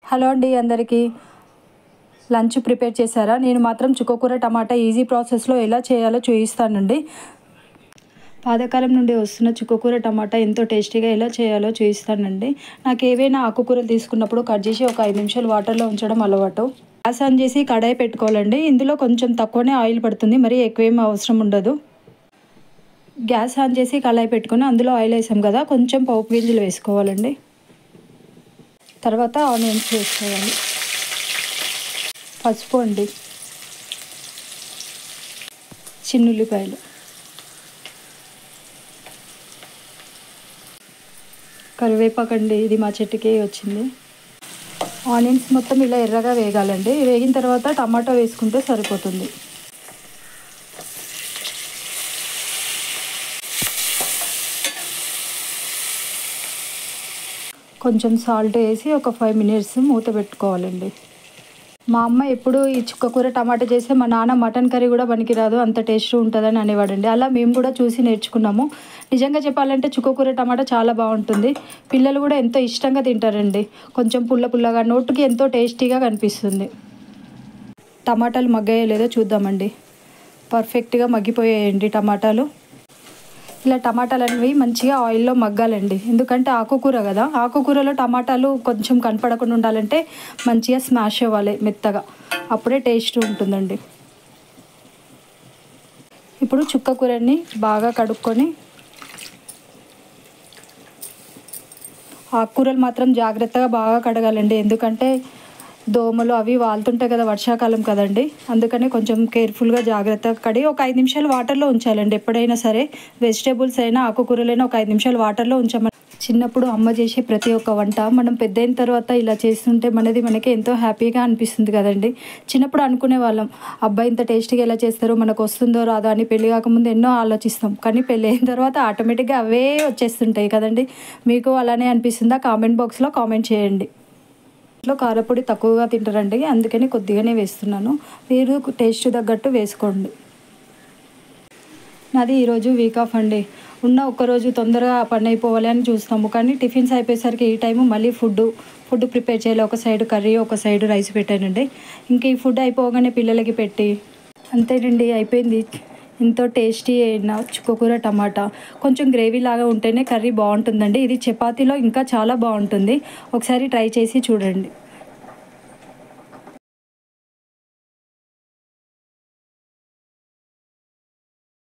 Hello అండి అందరికీ. Lunch prepare చేశారా? నేను మాత్రం చుక్కకూర టమాటా ఈజీ ప్రాసెస్లో ఎలా చేయాలో చూపిస్తానండి. పాతకాలం నుండి వస్తున్న చుక్కకూర టమాటా ఎంతో టేస్టీగా ఎలా చేయాలో చూపిస్తానండి. నాకు ఏవైనా ఆకుకూరలు తీసుకున్నప్పుడు కట్ చేసి ఒక 5 నిమిషాలు వాటర్లో ఉంచడం అలవాటు. గ్యాస్ ఆన్ చేసి కడాయి పెట్టుకోవాలండి. ఇందులో కొంచెం తక్కువనే ఆయిల్ పడుతుంది, మరీ ఎక్కువేం అవసరం ఉండదు. గ్యాస్ ఆన్ చేసి కడాయి పెట్టుకొని అందులో ఆయిల్ వేసాం కదా, కొంచెం పోపు గింజలు వేసుకోవాలండి. తర్వాత ఆనియన్స్ వేసుకోవాలి. పసుపు అండి, చిన్నుల్లిపాయలు, కరివేపాకు అండి, ఇది మా చెట్టుకే వచ్చింది. ఆనియన్స్ మొత్తం ఇలా ఎర్రగా వేగాలండి. వేగిన తర్వాత టమాటా వేసుకుంటే సరిపోతుంది. కొంచెం సాల్ట్ వేసి ఒక 5 మినిట్స్ మూత పెట్టుకోవాలండి. మా అమ్మ ఎప్పుడు ఈ చుక్కకూర టమాటా చేస్తే మా నాన్న మటన్ కర్రీ కూడా పనికిరాదు, అంత టేస్ట్ ఉంటుందని అనేవాడండి. అలా మేము కూడా చూసి నేర్చుకున్నాము. నిజంగా చెప్పాలంటే చుక్కకూర టమాటా చాలా బాగుంటుంది. పిల్లలు కూడా ఎంతో ఇష్టంగా తింటారండి. కొంచెం పుల్ల పుల్లగా, నోటుకి ఎంతో టేస్టీగా కనిపిస్తుంది. టమాటాలు మగ్గాయో లేదో చూద్దామండి. పర్ఫెక్ట్గా మగ్గిపోయాయండి టమాటాలు. ఇలా టమాటాలు అనేవి మంచిగా ఆయిల్లో మగ్గాలండి. ఎందుకంటే ఆకుకూర కదా, ఆకుకూరలో టమాటాలు కొంచెం కనపడకుండా ఉండాలంటే మంచిగా స్మాష్ అవ్వాలి మెత్తగా, అప్పుడే టేస్ట్ ఉంటుందండి. ఇప్పుడు చుక్కకూరని బాగా కడుక్కొని, ఆకుకూరలు మాత్రం జాగ్రత్తగా బాగా కడగాలండి. ఎందుకంటే దోమలు అవి వాళ్తుంటాయి కదా, వర్షాకాలం కదండి. అందుకని కొంచెం కేర్ఫుల్గా జాగ్రత్తగా కడిగి ఒక 5 నిమిషాలు వాటర్లో ఉంచాలండి. ఎప్పుడైనా సరే వెజిటేబుల్స్ అయినా ఆకుకూరలైనా ఒక 5 నిమిషాలు వాటర్లో ఉంచామని. చిన్నప్పుడు అమ్మ చేసే ప్రతి ఒక్క వంట మనం పెద్ద అయిన తర్వాత ఇలా చేస్తుంటే మనకి ఎంతో హ్యాపీగా అనిపిస్తుంది కదండి. చిన్నప్పుడు అనుకునే వాళ్ళం, అబ్బాయి ఇంత టేస్టీగా ఎలా చేస్తారో, మనకు వస్తుందో రాదో అని. పెళ్ళి కాకముందు ఎన్నో ఆలోచిస్తాం, కానీ పెళ్ళి అయిన తర్వాత ఆటోమేటిక్గా అవే వచ్చేస్తుంటాయి కదండి. మీకు అలానే అనిపిస్తుందా? కామెంట్ బాక్స్లో కామెంట్ చేయండి. ఇంట్లో కారపొడి తక్కువగా తింటారండి, అందుకని కొద్దిగానే వేస్తున్నాను. మీరు టేస్ట్ తగ్గట్టు వేసుకోండి. నాది ఈరోజు వీక్ ఆఫ్ అండి. ఉన్న ఒక్కరోజు తొందరగా పని అయిపోవాలి అని చూస్తాము, కానీ టిఫిన్స్ అయిపోయేసరికి ఈ టైము మళ్ళీ ఫుడ్ ప్రిపేర్ చేయాలి. ఒక సైడ్ కర్రీ, ఒక సైడ్ రైస్ పెట్టానండి. ఇంక ఈ ఫుడ్ అయిపోగానే పిల్లలకి పెట్టి అంతేనండి, అయిపోయింది. ఎంతో టేస్టీ అయిన చుక్కకూర టమాటా. కొంచెం గ్రేవీ లాగా ఉంటేనే కర్రీ బాగుంటుందండి. ఇది చపాతీలో ఇంకా చాలా బాగుంటుంది. ఒకసారి ట్రై చేసి చూడండి.